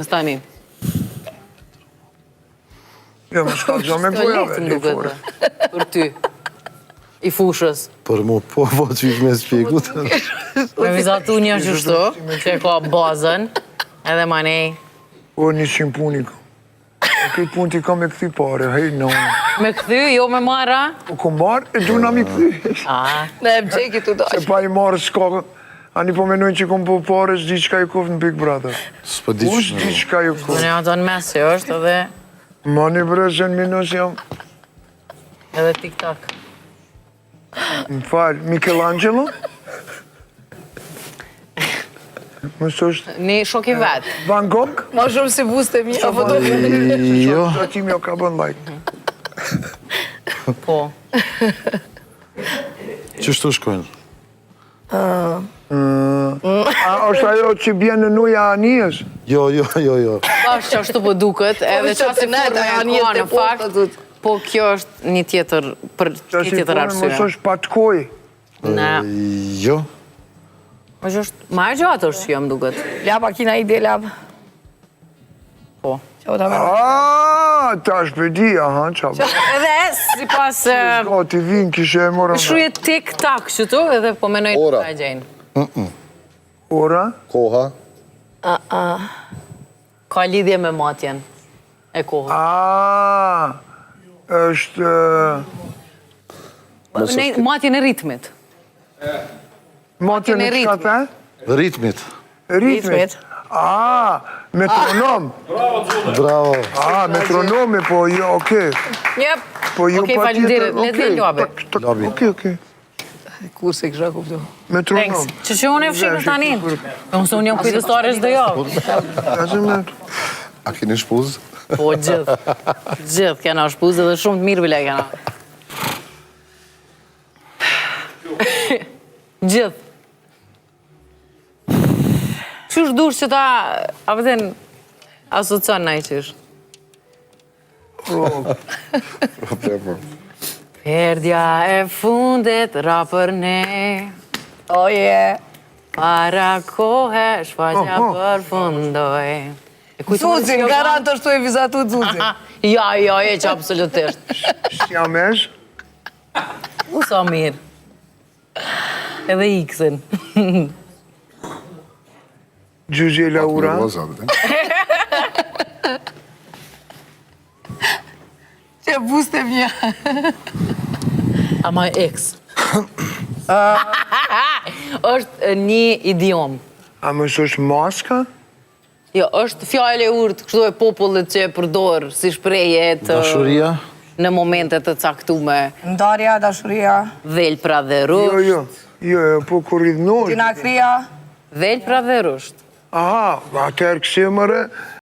Stani. Jo, më shka gjo me gojave. Për ty. I fushës. Për mu, po që ishme spjegut. Me vizatu një qështu, që ka bazën, edhe manej. O, 100 puni ka. Këtë pun t'i ka me këthi pare, hej, no. Me këthy, jo me marra? O, ko marrë, e du na mi këthi. Ne e bëgjeki të dojë. Se pa i marrë s'ka... Ani po menojnë që kom po pare, s'di qka ju kofë në Big Brother. S'po di U s'di qka ju Në kofë. një ato në mes që është edhe... Mani bre, se në minus jam... Edhe TikTok. Më falë, Michelangelo? Më sështë... Një shok i vetë. Van Gogh? Ma shumë si buste mi, apo do Jo. Qatim jo ka bën like. Po. Qështu shkojnë? A është ajo që bjen në nuja anijës? Jo. Pash që ashtu po duket, edhe që qasi të net, forme ajo e një ka të në fakt, poshtë, po kjo është një tjetër, për një tjetër Më arsye. sështë patkoj. Ne. Jo. Po që është, ma e gjatë është që jam duket. Lapa kina ide, lapa. Po. Që ta me... Ta shpedi, aha, qa. Edhe si pas... Ka t'i vinë, kishe e mora me. Shruje tik-tak qëtu, edhe po menoj në Ora. ta e gjenë. Ora? Koha. Ka lidhje me matjen e kohë. është... Matjen e ritmit. Matjen e qka the? Ritmit. Ritmit. Metronom. Bravo. Metronomi, po jo, okej. Jep. Po jo Okej, pa falinderit. Le të vjen luabe. Labi. Okej. Kur se kësha kuptu. Metronom. Që që unë e fshikë tani? Unë se unë jam kujtëstare çdo javë. A keni shpuz? Po, gjithë. Gjithë kena shpuzë dhe shumë të mirë bile kena. Gjithë. Qysh dush që ta, a vëten, asocion na i qysh? Problemo. Perdja e fundet ra për ne, Oje. para kohe shfaqja përfundoj. Zuzin, garant është tu e vizatu Zuzin. Ja, e që absolutisht. Siamesh? U sa mirë. Edhe iksin. Gjyzje Laura? Që buste mja. Ama ex. është një idiom. A më është maska? Jo, është fjallë e urtë, kështu e popullit që e përdorë si shpreje të... Dashuria? Në momentet të caktume. Ndarja, dashuria. Dhelpra dhe rusht. Jo, po kur i dhënosh. Tina kria. Dhelpra dhe rusht. Aha, atëherë këse mëre,